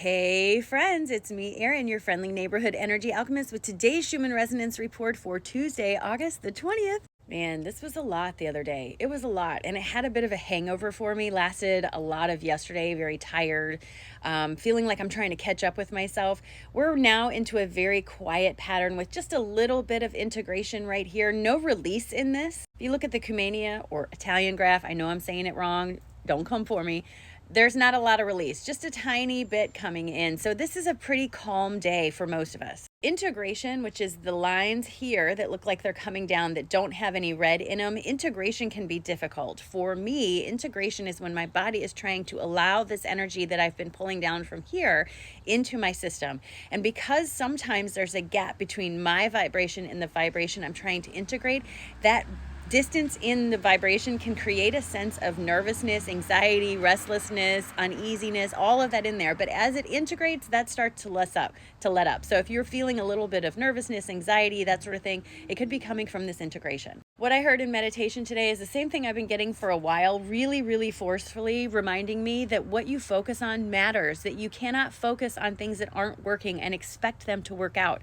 Hey friends, it's me, Erin, your friendly neighborhood energy alchemist with today's Schumann resonance report for Tuesday, August the 20th. Man, this was a lot the other day. It was a lot, and it had a bit of a hangover for me. Lasted a lot of yesterday, very tired, feeling like I'm trying to catch up with myself. We're now into a very quiet pattern with just a little bit of integration right here. No release in this. If you look at the Cumania or Italian graph, I know I'm saying it wrong. Don't come for me. There's not a lot of release, just a tiny bit coming in. So this is a pretty calm day for most of us. Integration, which is the lines here that look like they're coming down that don't have any red in them, integration can be difficult. For me, integration is when my body is trying to allow this energy that I've been pulling down from here into my system. And because sometimes there's a gap between my vibration and the vibration I'm trying to integrate, that distance in the vibration can create a sense of nervousness, anxiety, restlessness, uneasiness, all of that in there. But as it integrates, that starts to let up. So if you're feeling a little bit of nervousness, anxiety, that sort of thing, it could be coming from this integration. What I heard in meditation today is the same thing I've been getting for a while, really, really forcefully reminding me that what you focus on matters, that you cannot focus on things that aren't working and expect them to work out.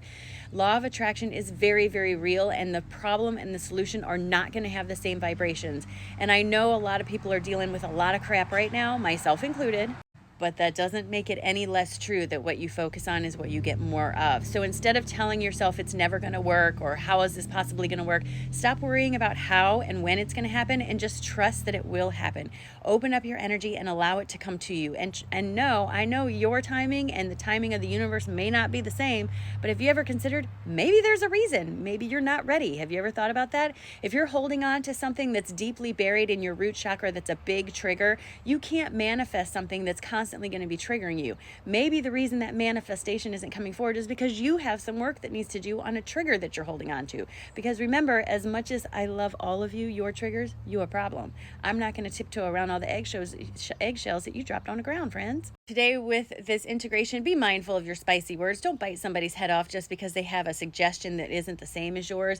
Law of attraction is very, very real, and the problem and the solution are not going to have the same vibrations. And I know a lot of people are dealing with a lot of crap right now, myself included. But that doesn't make it any less true that what you focus on is what you get more of. So instead of telling yourself it's never going to work or how is this possibly going to work, stop worrying about how and when it's going to happen and just trust that it will happen. Open up your energy and allow it to come to you. And no, I know your timing and the timing of the universe may not be the same, but have you ever considered maybe there's a reason? Maybe you're not ready. Have you ever thought about that? If you're holding on to something that's deeply buried in your root chakra that's a big trigger, you can't manifest something that's constantly going to be triggering you. Maybe the reason that manifestation isn't coming forward is because you have some work that needs to do on a trigger that you're holding on to. Because remember, as much as I love all of you, your triggers, you a problem. I'm not going to tiptoe around all the eggshells that you dropped on the ground, friends. Today with this integration, be mindful of your spicy words. Don't bite somebody's head off just because they have a suggestion that isn't the same as yours.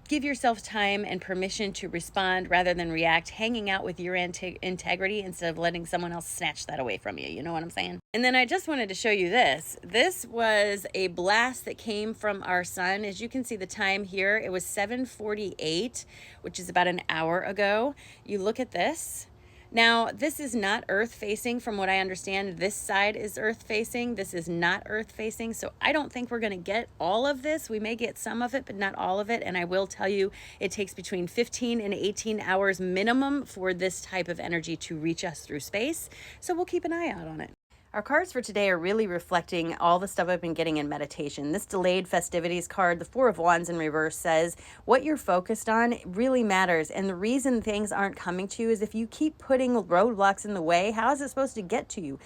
Give yourself time and permission to respond rather than react, hanging out with your integrity instead of letting someone else snatch that away from you. You know what I'm saying? And then I just wanted to show you this. This was a blast that came from our sun. As you can see the time here, it was 7:48, which is about an hour ago. You look at this. Now, this is not earth facing. From what I understand, this side is earth facing. This is not earth facing. So I don't think we're going to get all of this. We may get some of it, but not all of it. And I will tell you, it takes between 15 and 18 hours minimum for this type of energy to reach us through space. So we'll keep an eye out on it. Our cards for today are really reflecting all the stuff I've been getting in meditation. This delayed festivities card, the Four of Wands in reverse, says what you're focused on really matters. And the reason things aren't coming to you is if you keep putting roadblocks in the way, how is it supposed to get to you?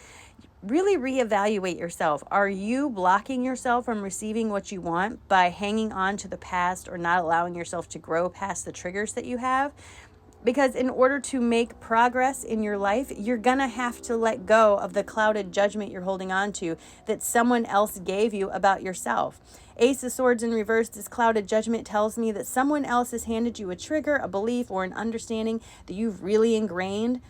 Really reevaluate yourself. Are you blocking yourself from receiving what you want by hanging on to the past or not allowing yourself to grow past the triggers that you have? Because in order to make progress in your life, you're going to have to let go of the clouded judgment you're holding on to that someone else gave you about yourself. Ace of Swords in reverse, this clouded judgment tells me that someone else has handed you a trigger, a belief, or an understanding that you've really ingrained.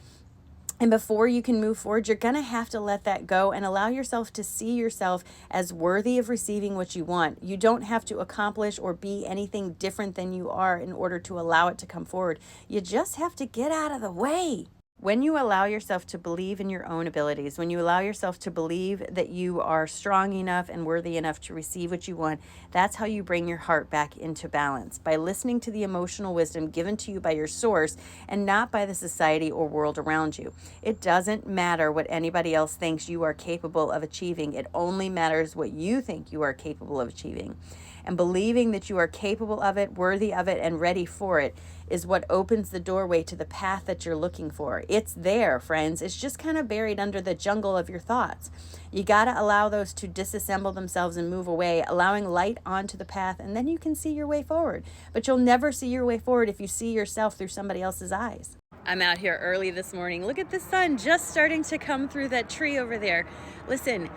And before you can move forward, you're going to have to let that go and allow yourself to see yourself as worthy of receiving what you want. You don't have to accomplish or be anything different than you are in order to allow it to come forward. You just have to get out of the way. When you allow yourself to believe in your own abilities, when you allow yourself to believe that you are strong enough and worthy enough to receive what you want, that's how you bring your heart back into balance, by listening to the emotional wisdom given to you by your source and not by the society or world around you. It doesn't matter what anybody else thinks you are capable of achieving. It only matters what you think you are capable of achieving. And believing that you are capable of it, worthy of it, and ready for it is what opens the doorway to the path that you're looking for. It's there, friends. It's just kind of buried under the jungle of your thoughts. You got to allow those to disassemble themselves and move away, allowing light onto the path, and then you can see your way forward. But you'll never see your way forward if you see yourself through somebody else's eyes. I'm out here early this morning. Look at the sun just starting to come through that tree over there. Listen,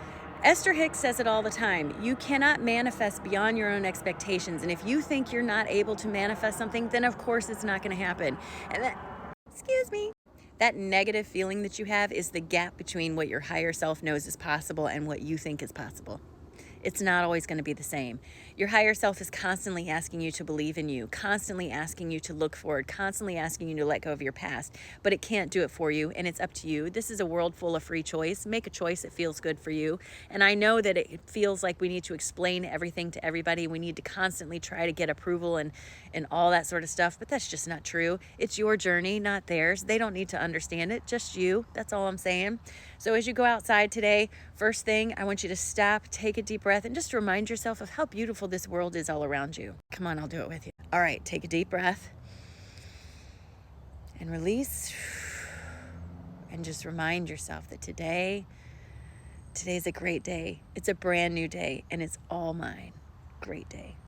Esther Hicks says it all the time. You cannot manifest beyond your own expectations. And if you think you're not able to manifest something, then of course it's not going to happen. And excuse me. That negative feeling that you have is the gap between what your higher self knows is possible and what you think is possible. It's not always going to be the same. Your higher self is constantly asking you to believe in you, constantly asking you to look forward, constantly asking you to let go of your past, but it can't do it for you, and it's up to you. This is a world full of free choice. Make a choice that feels good for you. And I know that it feels like we need to explain everything to everybody. We need to constantly try to get approval and all that sort of stuff, but that's just not true. It's your journey, not theirs. They don't need to understand it, just you. That's all I'm saying. So as you go outside today, first thing, I want you to stop, take a deep breath, and just remind yourself of how beautiful this world is all around you. Come on, I'll do it with you. All right, take a deep breath and release. And just remind yourself that today's a great day. It's a brand new day, and it's all mine. Great day.